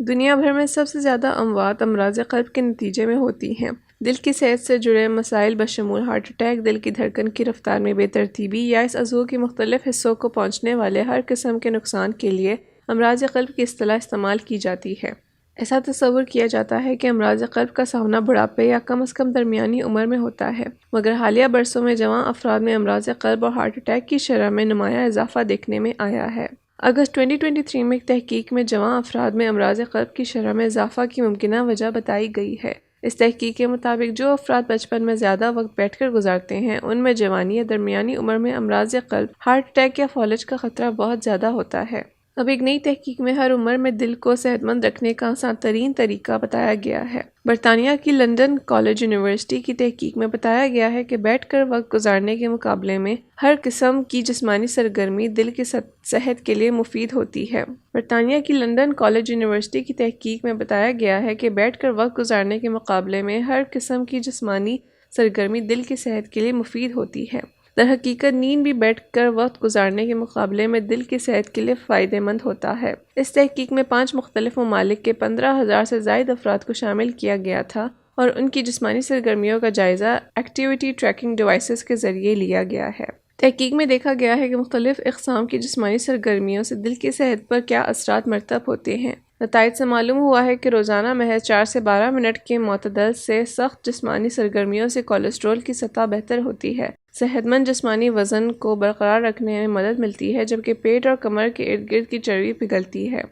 دنیا بھر میں سب سے زیادہ اموات امراض قلب کے نتیجے میں ہوتی ہیں۔ دل کی صحت سے جڑے مسائل بشمول ہارٹ اٹیک، دل کی دھڑکن کی رفتار میں بے ترتیبی یا اس عضو کے مختلف حصوں کو پہنچنے والے ہر قسم کے نقصان کے لیے امراض قلب کی اصطلاح استعمال کی جاتی ہے۔ ایسا تصور کیا جاتا ہے کہ امراض قلب کا سامنا بڑھاپے یا کم از کم درمیانی عمر میں ہوتا ہے، مگر حالیہ برسوں میں جوان افراد میں امراض قلب اور ہارٹ اٹیک کی شرح میں نمایاں اضافہ دیکھنے میں آیا ہے۔ اگست 2023 میں ایک تحقیق میں جوان افراد میں امراض قلب کی شرح میں اضافہ کی ممکنہ وجہ بتائی گئی ہے۔ اس تحقیق کے مطابق جو افراد بچپن میں زیادہ وقت بیٹھ کر گزارتے ہیں ان میں جوانی یا درمیانی عمر میں امراض قلب، ہارٹ اٹیک یا فالج کا خطرہ بہت زیادہ ہوتا ہے۔ اب ایک نئی تحقیق میں ہر عمر میں دل کو صحت مند رکھنے کا آسان ترین طریقہ بتایا گیا ہے۔ برطانیہ کی لندن کالج یونیورسٹی کی تحقیق میں بتایا گیا ہے کہ بیٹھ کر وقت گزارنے کے مقابلے میں ہر قسم کی جسمانی سرگرمی دل کی صحت کے لیے مفید ہوتی ہے۔ برطانیہ کی لندن کالج یونیورسٹی کی تحقیق میں بتایا گیا ہے کہ بیٹھ کر وقت گزارنے کے مقابلے میں ہر قسم کی جسمانی سرگرمی دل کی صحت کے لیے مفید ہوتی ہے۔ در حقیقت نیند بھی بیٹھ کر وقت گزارنے کے مقابلے میں دل کی صحت کے لیے فائدہ مند ہوتا ہے۔ اس تحقیق میں 5 مختلف ممالک کے 15,000 سے زائد افراد کو شامل کیا گیا تھا اور ان کی جسمانی سرگرمیوں کا جائزہ ایکٹیویٹی ٹریکنگ ڈیوائسز کے ذریعے لیا گیا ہے۔ تحقیق میں دیکھا گیا ہے کہ مختلف اقسام کی جسمانی سرگرمیوں سے دل کی صحت پر کیا اثرات مرتب ہوتے ہیں۔ نتائج سے معلوم ہوا ہے کہ روزانہ محض 4 سے 12 منٹ کے معتدل سے سخت جسمانی سرگرمیوں سے کولیسٹرول کی سطح بہتر ہوتی ہے، صحت مند جسمانی وزن کو برقرار رکھنے میں مدد ملتی ہے، جبکہ پیٹ اور کمر کے ارد گرد کی چربی پگھلتی ہے۔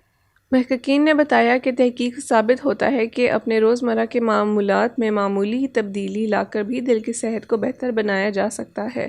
محققین نے بتایا کہ تحقیق سے ثابت ہوتا ہے کہ اپنے روزمرہ کے معمولات میں معمولی تبدیلی لا کر بھی دل کی صحت کو بہتر بنایا جا سکتا ہے۔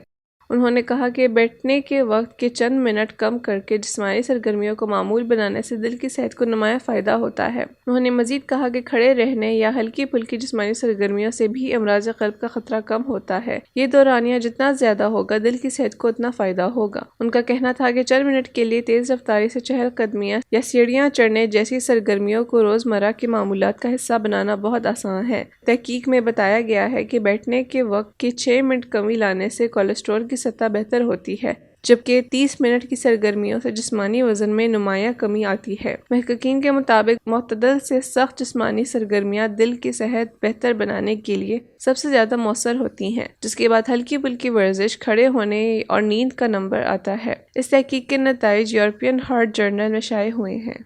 انہوں نے کہا کہ بیٹھنے کے وقت کے چند منٹ کم کر کے جسمانی سرگرمیوں کو معمول بنانے سے دل کی صحت کو نمایاں فائدہ ہوتا ہے۔ انہوں نے مزید کہا کہ کھڑے رہنے یا ہلکی پھلکی جسمانی سرگرمیوں سے بھی امراض قلب کا خطرہ کم ہوتا ہے۔ یہ دورانیہ جتنا زیادہ ہوگا دل کی صحت کو اتنا فائدہ ہوگا۔ ان کا کہنا تھا کہ چند منٹ کے لیے تیز رفتاری سے چہل قدمیاں یا سیڑھیاں چڑھنے جیسی سرگرمیوں کو روزمرہ کے معمولات کا حصہ بنانا بہت آسان ہے۔ تحقیق میں بتایا گیا ہے کہ بیٹھنے کے وقت کے 6 منٹ کمی لانے سے کولیسٹرول کی سطح بہتر ہوتی ہے، جبکہ 30 منٹ کی سرگرمیوں سے جسمانی وزن میں نمایاں کمی آتی ہے۔ محققین کے مطابق معتدل سے سخت جسمانی سرگرمیاں دل کی صحت بہتر بنانے کے لیے سب سے زیادہ مؤثر ہوتی ہیں، جس کے بعد ہلکی پھلکی ورزش، کھڑے ہونے اور نیند کا نمبر آتا ہے۔ اس تحقیق کے نتائج یورپین ہارٹ جرنل میں شائع ہوئے ہیں۔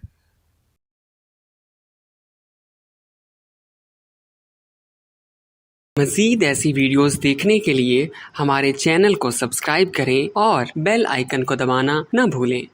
مزید ایسی ویڈیوز دیکھنے کے لیے ہمارے چینل کو سبسکرائب کریں اور بیل آئیکن کو دبانا نہ بھولیں۔